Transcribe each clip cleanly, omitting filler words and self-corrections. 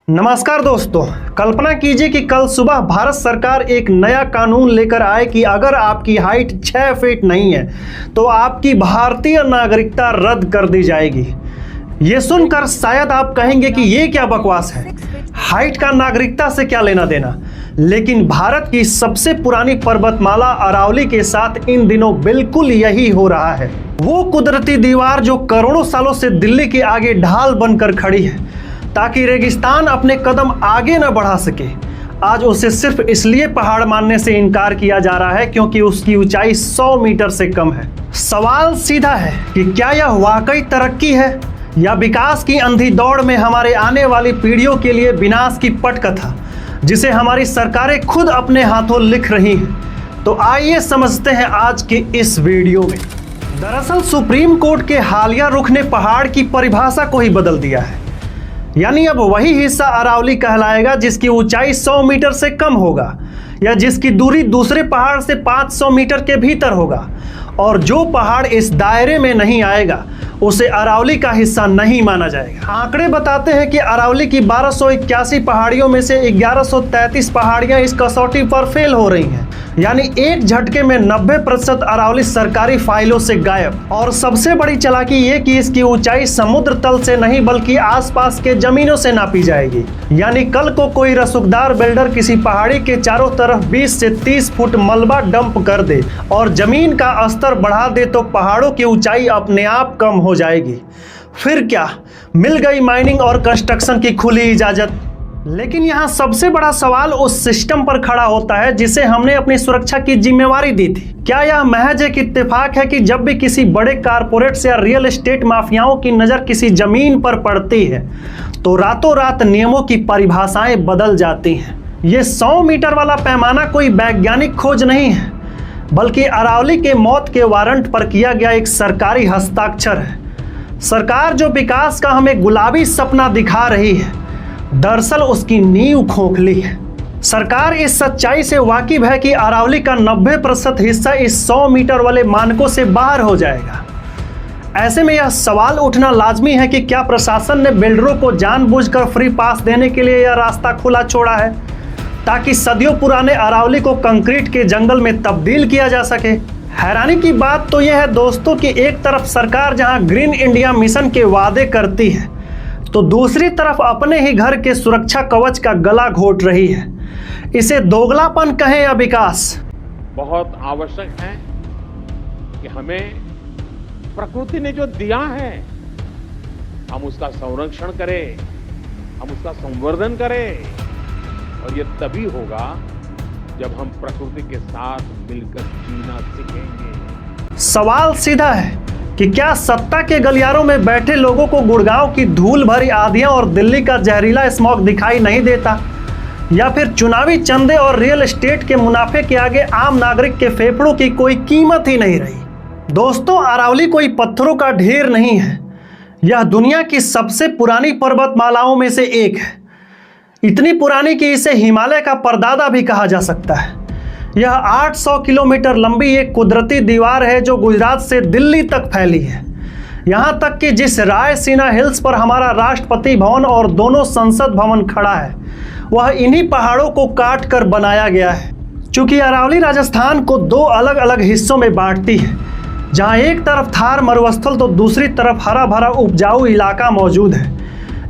नमस्कार दोस्तों, कल्पना कीजिए कि कल सुबह भारत सरकार एक नया कानून लेकर आए कि अगर आपकी हाइट 6 फीट नहीं है तो आपकी भारतीय नागरिकता रद्द कर दी जाएगी। ये सुनकर शायद आप कहेंगे कि ये क्या बकवास है, हाइट का नागरिकता से क्या लेना देना। लेकिन भारत की सबसे पुरानी पर्वतमाला अरावली के साथ इन दिनों बिल्कुल यही हो रहा है। वो कुदरती दीवार जो करोड़ों सालों से दिल्ली के आगे ढाल बनकर खड़ी है ताकि रेगिस्तान अपने कदम आगे न बढ़ा सके, आज उसे सिर्फ इसलिए पहाड़ मानने से इनकार किया जा रहा है क्योंकि उसकी ऊंचाई 100 मीटर से कम है। सवाल सीधा है कि क्या यह वाकई तरक्की है या विकास की अंधी दौड़ में हमारे आने वाली पीढ़ियों के लिए विनाश की पटकथा, जिसे हमारी सरकारें खुद अपने हाथों लिख रही हैं। तो आइए समझते हैं आज के इस वीडियो में। दरअसल सुप्रीम कोर्ट के हालिया रुख ने पहाड़ की परिभाषा को ही बदल दिया है। यानी अब वही हिस्सा अरावली कहलाएगा जिसकी ऊंचाई 100 मीटर से कम होगा या जिसकी दूरी दूसरे पहाड़ से 500 मीटर के भीतर होगा, और जो पहाड़ इस दायरे में नहीं आएगा उसे अरावली का हिस्सा नहीं माना जाएगा। आंकड़े बताते हैं कि अरावली की 1281 पहाड़ियों में से 1133 पहाड़ियां इस कसौटी पर फेल हो रही हैं। यानी एक झटके में 90% अरावली सरकारी फाइलों से गायब। और सबसे बड़ी चालाकी ये कि इसकी ऊंचाई समुद्र तल से नहीं बल्कि आसपास के जमीनों से नापी जाएगी। यानी कल को कोई रसूखदार बिल्डर किसी पहाड़ी के चारों तरफ 20 से 30 फुट मलबा डंप कर दे और जमीन का स्तर बढ़ा दे तो पहाड़ों की ऊंचाई अपने आप कम हो जाएगी। फिर क्या, मिल गई माइनिंग और कंस्ट्रक्शन की खुली इजाजत। लेकिन यहाँ सबसे बड़ा सवाल उस सिस्टम पर खड़ा होता है जिसे हमने अपनी सुरक्षा की जिम्मेवारी दी थी। क्या यह महज एक इत्तेफाक है कि जब भी किसी बड़े कारपोरेट्स या रियल एस्टेट माफियाओं की नज़र किसी जमीन पर पड़ती है तो रातों रात नियमों की परिभाषाएं बदल जाती हैं। ये 100 मीटर वाला पैमाना कोई वैज्ञानिक खोज नहीं है बल्कि अरावली के मौत के वारंट पर किया गया एक सरकारी हस्ताक्षर है। सरकार जो विकास का हमें गुलाबी सपना दिखा रही है, दरअसल उसकी नींव खोखली है। सरकार इस सच्चाई से वाकिफ है कि अरावली का 90% हिस्सा इस 100 मीटर वाले मानकों से बाहर हो जाएगा। ऐसे में यह सवाल उठना लाजमी है कि क्या प्रशासन ने बिल्डरों को जानबूझकर फ्री पास देने के लिए यह रास्ता खुला छोड़ा है ताकि सदियों पुराने अरावली को कंक्रीट के जंगल में तब्दील किया जा सके। हैरानी की बात तो यह है दोस्तों कि एक तरफ सरकार जहां ग्रीन इंडिया मिशन के वादे करती है तो दूसरी तरफ अपने ही घर के सुरक्षा कवच का गला घोट रही है। इसे दोगलापन कहें या विकास, बहुत आवश्यक है कि हमें प्रकृति ने जो दिया है हम उसका संरक्षण करें, हम उसका संवर्धन करें, और ये तभी होगा जब हम प्रकृति के साथ मिलकर जीना सीखेंगे। सवाल सीधा है कि क्या सत्ता के गलियारों में बैठे लोगों को गुड़गांव की धूल भरी आंधियां और दिल्ली का जहरीला स्मॉग दिखाई नहीं देता, या फिर चुनावी चंदे और रियल एस्टेट के मुनाफे के आगे आम नागरिक के फेफड़ों की कोई कीमत ही नहीं रही। दोस्तों, अरावली कोई पत्थरों का ढेर नहीं है, यह दुनिया की सबसे पुरानी पर्वतमालाओं में से एक है। इतनी पुरानी कि इसे हिमालय का परदादा भी कहा जा सकता है। यह 800 किलोमीटर लंबी एक कुदरती दीवार है जो गुजरात से दिल्ली तक फैली है। यहाँ तक कि जिस रायसीना हिल्स पर हमारा राष्ट्रपति भवन और दोनों संसद भवन खड़ा है वह इन्हीं पहाड़ों को काट कर बनाया गया है। चूंकि अरावली राजस्थान को दो अलग अलग हिस्सों में बांटती है, जहाँ एक तरफ थार मरुस्थल तो दूसरी तरफ हरा भरा उपजाऊ इलाका मौजूद है।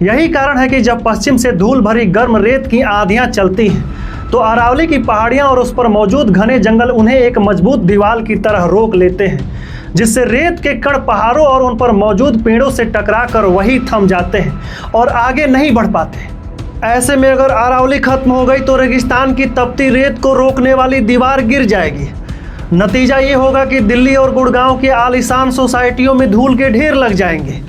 यही कारण है कि जब पश्चिम से धूल भरी गर्म रेत की आंधियां चलती हैं तो अरावली की पहाड़ियां और उस पर मौजूद घने जंगल उन्हें एक मजबूत दीवार की तरह रोक लेते हैं, जिससे रेत के कण पहाड़ों और उन पर मौजूद पेड़ों से टकराकर वहीं थम जाते हैं और आगे नहीं बढ़ पाते। ऐसे में अगर अरावली खत्म हो गई तो रेगिस्तान की तपती रेत को रोकने वाली दीवार गिर जाएगी। नतीजा ये होगा कि दिल्ली और गुड़गांव की आलीशान सोसाइटियों में धूल के ढेर लग जाएंगे,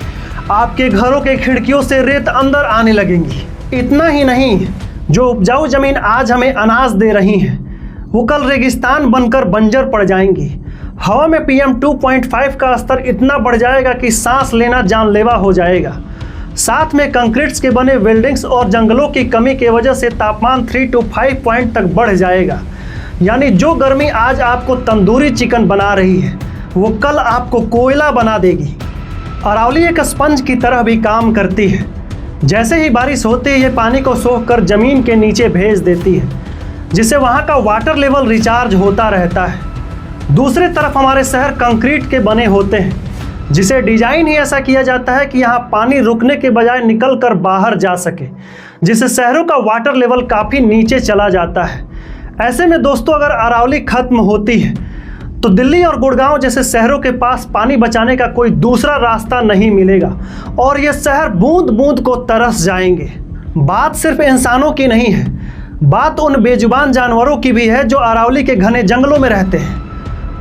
आपके घरों के खिड़कियों से रेत अंदर आने लगेंगी। इतना ही नहीं, जो उपजाऊ जमीन आज हमें अनाज दे रही है वो कल रेगिस्तान बनकर बंजर पड़ जाएंगी। हवा में PM 2.5 का स्तर इतना बढ़ जाएगा कि सांस लेना जानलेवा हो जाएगा। साथ में कंक्रीट्स के बने बिल्डिंग्स और जंगलों की कमी की वजह से तापमान 3 to 5 पॉइंट तक बढ़ जाएगा। यानी जो गर्मी आज आपको तंदूरी चिकन बना रही है वो कल आपको कोयला बना देगी। अरावली एक स्पंज की तरह भी काम करती है। जैसे ही बारिश होती है ये पानी को सोखकर जमीन के नीचे भेज देती है, जिससे वहाँ का वाटर लेवल रिचार्ज होता रहता है। दूसरी तरफ हमारे शहर कंक्रीट के बने होते हैं, जिसे डिजाइन ही ऐसा किया जाता है कि यहाँ पानी रुकने के बजाय निकल कर बाहर जा सके, जिससे शहरों का वाटर लेवल काफ़ी नीचे चला जाता है। ऐसे में दोस्तों अगर अरावली खत्म होती है तो दिल्ली और गुड़गांव जैसे शहरों के पास पानी बचाने का कोई दूसरा रास्ता नहीं मिलेगा और ये शहर बूंद बूंद को तरस जाएंगे। बात सिर्फ इंसानों की नहीं है, बात उन बेजुबान जानवरों की भी है जो अरावली के घने जंगलों में रहते हैं।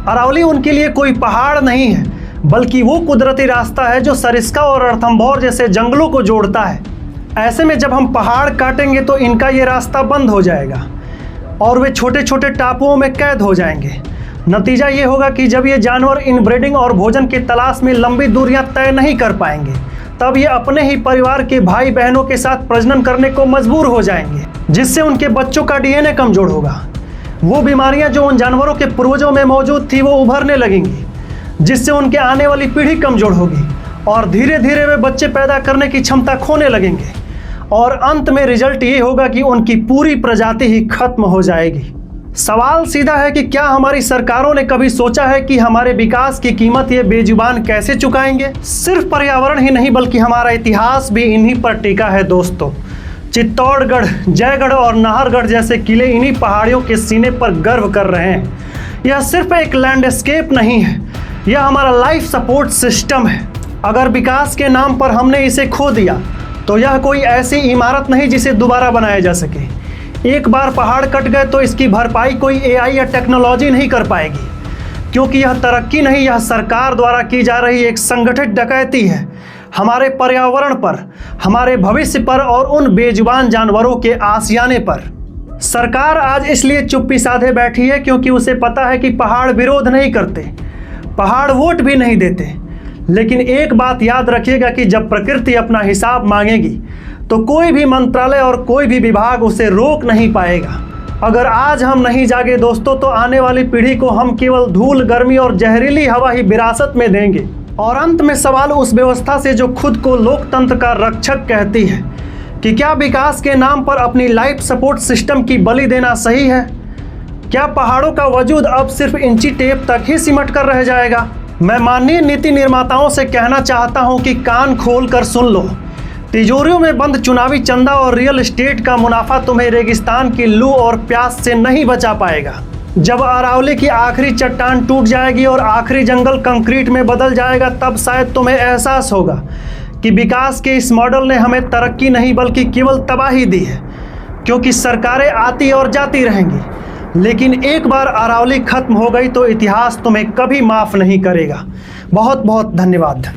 अरावली उनके लिए कोई पहाड़ नहीं है, बल्कि वो कुदरती रास्ता है जो सरिस्का और रणथंभौर जैसे जंगलों को जोड़ता है। ऐसे में जब हम पहाड़ काटेंगे तो इनका ये रास्ता बंद हो जाएगा और वे छोटे छोटे टापुओं में कैद हो जाएंगे। नतीजा ये होगा कि जब ये जानवर इनब्रीडिंग और भोजन की तलाश में लंबी दूरियां तय नहीं कर पाएंगे, तब ये अपने ही परिवार के भाई बहनों के साथ प्रजनन करने को मजबूर हो जाएंगे, जिससे उनके बच्चों का डीएनए कमजोर होगा। वो बीमारियां जो उन जानवरों के पूर्वजों में मौजूद थी वो उभरने लगेंगी, जिससे उनके आने वाली पीढ़ी कमजोर होगी और धीरे धीरे वे बच्चे पैदा करने की क्षमता खोने लगेंगे और अंत में रिजल्ट ये होगा कि उनकी पूरी प्रजाति ही खत्म हो जाएगी। सवाल सीधा है कि क्या हमारी सरकारों ने कभी सोचा है कि हमारे विकास की कीमत ये बेजुबान कैसे चुकाएंगे? सिर्फ पर्यावरण ही नहीं बल्कि हमारा इतिहास भी इन्हीं पर टिका है दोस्तों। चित्तौड़गढ़, जयगढ़ और नाहरगढ़ जैसे किले इन्हीं पहाड़ियों के सीने पर गर्व कर रहे हैं। यह सिर्फ एक लैंडस्केप नहीं है, यह हमारा लाइफ सपोर्ट सिस्टम है। अगर विकास के नाम पर हमने इसे खो दिया तो यह कोई ऐसी इमारत नहीं जिसे दोबारा बनाया जा सके। एक बार पहाड़ कट गए तो इसकी भरपाई कोई एआई या टेक्नोलॉजी नहीं कर पाएगी, क्योंकि यह तरक्की नहीं, यह सरकार द्वारा की जा रही एक संगठित डकैती है हमारे पर्यावरण पर, हमारे भविष्य पर और उन बेजुबान जानवरों के आशियाने पर। सरकार आज इसलिए चुप्पी साधे बैठी है क्योंकि उसे पता है कि पहाड़ विरोध नहीं करते, पहाड़ वोट भी नहीं देते। लेकिन एक बात याद रखिएगा कि जब प्रकृति अपना हिसाब मांगेगी तो कोई भी मंत्रालय और कोई भी विभाग उसे रोक नहीं पाएगा। अगर आज हम नहीं जागे दोस्तों तो आने वाली पीढ़ी को हम केवल धूल, गर्मी और जहरीली हवा ही विरासत में देंगे। और अंत में सवाल उस व्यवस्था से जो खुद को लोकतंत्र का रक्षक कहती है कि क्या विकास के नाम पर अपनी लाइफ सपोर्ट सिस्टम की बलि देना सही है? क्या पहाड़ों का वजूद अब सिर्फ इंची टेप तक ही सिमट कर रह जाएगा? मैं माननीय नीति निर्माताओं से कहना चाहता हूं कि कान खोल कर सुन लो। तिजोरियों में बंद चुनावी चंदा और रियल एस्टेट का मुनाफा तुम्हें रेगिस्तान की लू और प्यास से नहीं बचा पाएगा। जब अरावली की आखिरी चट्टान टूट जाएगी और आखिरी जंगल कंक्रीट में बदल जाएगा, तब शायद तुम्हें एहसास होगा कि विकास के इस मॉडल ने हमें तरक्की नहीं बल्कि केवल तबाही दी है। क्योंकि सरकारें आती और जाती रहेंगी, लेकिन एक बार अरावली खत्म हो गई तो इतिहास तुम्हें कभी माफ़ नहीं करेगा। बहुत बहुत धन्यवाद।